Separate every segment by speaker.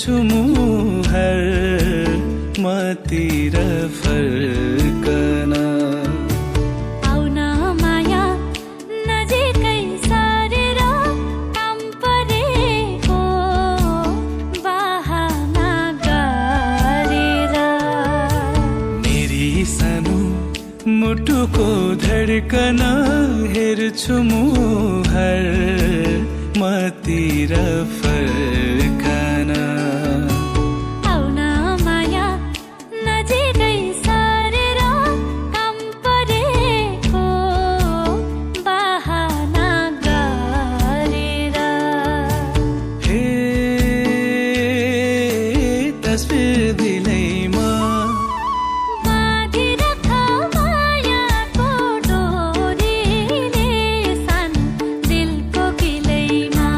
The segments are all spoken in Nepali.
Speaker 1: हेर्छु मुहर मतिर फर्कन
Speaker 2: आउन माया नजिकै सारेर काम परेको बहाना गरेर
Speaker 1: मेरी सानो मुटुको धड्कन हेर्छु मुहर मतिर फर्कन
Speaker 2: आउन माया नजिकै सारेर काम परेको बहाना गरेर
Speaker 1: हे तस्बिर दिलैमा
Speaker 2: बाँधिरख मायाको डोरीले सान दिलको किलैमा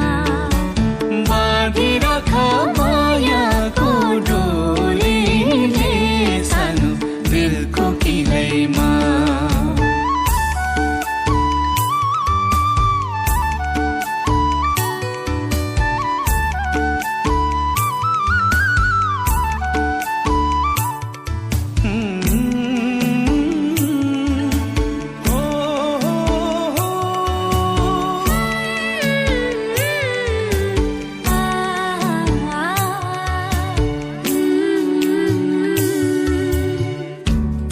Speaker 1: बाँधिरख मायाको डोरीले सानो दिलको किलैमा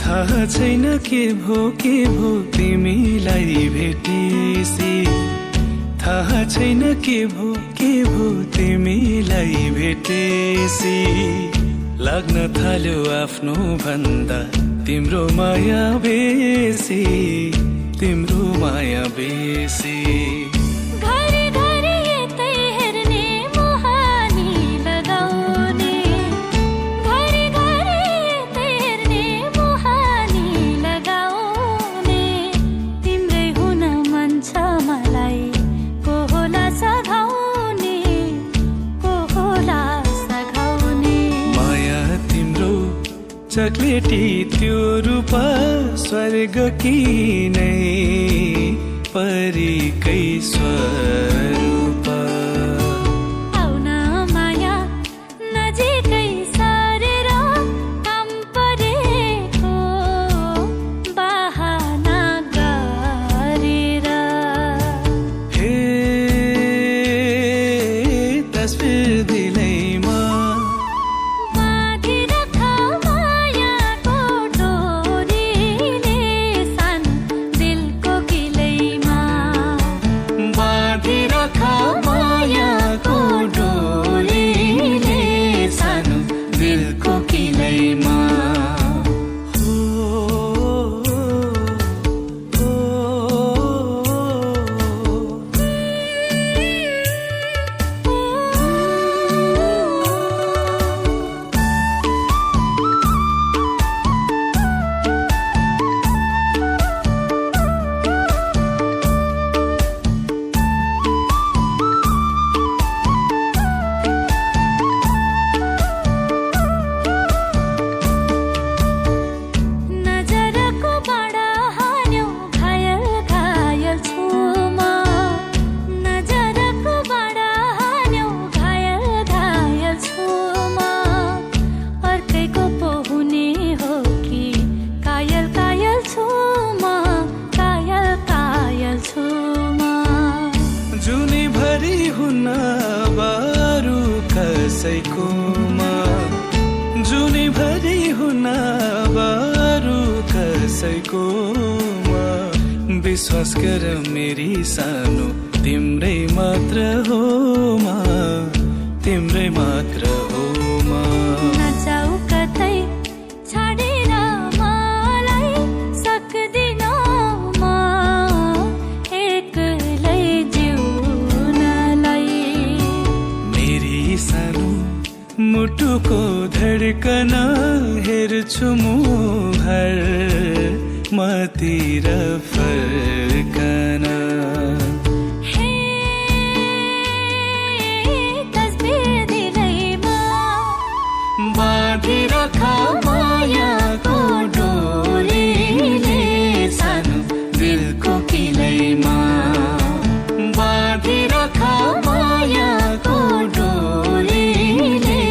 Speaker 1: थाहा छैन के भो तिमीलाई भेटेसी थाहा छैन के भो तिमीलाई भेटेसी लाग्न थाल्यो आफ्नो भन्दा तिम्रो माया बेसी तिम्रो माया बेसी
Speaker 2: घरि घरि यतै हेर्ने मुहानी लगाउने घरि घरि यतै हेर्ने मुहानी लगाउने तिम्रै हुन मन छ मलाई को होला सघाउने को होला सघाउने
Speaker 1: माया तिम्रो चक्लेटी त्यो रूप स्वर्ग कि नै परीकै स्वरूप
Speaker 2: आउन माया नजिकै सारेर काम परेको बहाना गरेर
Speaker 1: हे तस्बिर दिलैमा
Speaker 2: बाँधिरख मायाको डोरीले सान दिलको किलैमा
Speaker 1: बाँधिरख मायाको डोरीले सानो दिलको किलैमा हो, हो,
Speaker 2: नजरको बाडा हान्यो घायल घायल छु म नजरको बाडा हान्यो घायल घायल छु म अर्कैको पो हुने हो कि कायल कायल छु म कायल कायल छु म
Speaker 1: जुनीभरि हुन बारू कसैकोमा जुनीभरि हुन बारू कसैकोमा विश्वास गर मेरी सानो तिम्रै मात्र हो मा तिम्रै मात्र हो मा
Speaker 2: नजाऊ कतै छाडेर मलाई सक्दिन म एक्लै जिउनलाई
Speaker 1: मेरी सानो मुटुको धड्कन हेर्छु मुहर मतिर फर्कन
Speaker 2: हे तस्बिर दिलैमा
Speaker 1: बाँधिरख मायाको डोरीले सानो दिलको किलैमा बाँधिरख मायाको डोरीले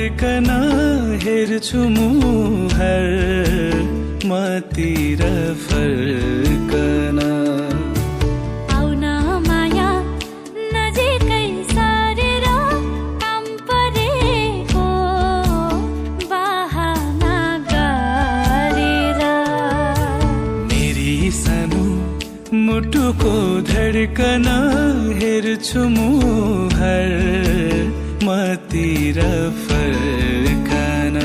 Speaker 1: धड्कन हेर्छु मुहर मतिर फर्कन
Speaker 2: आउन माया नजिकै सारेर काम परेको बहाना गरेर
Speaker 1: मेरी सानो मुटुको धड्कन हेर्छु मुहर मतिर फर्कन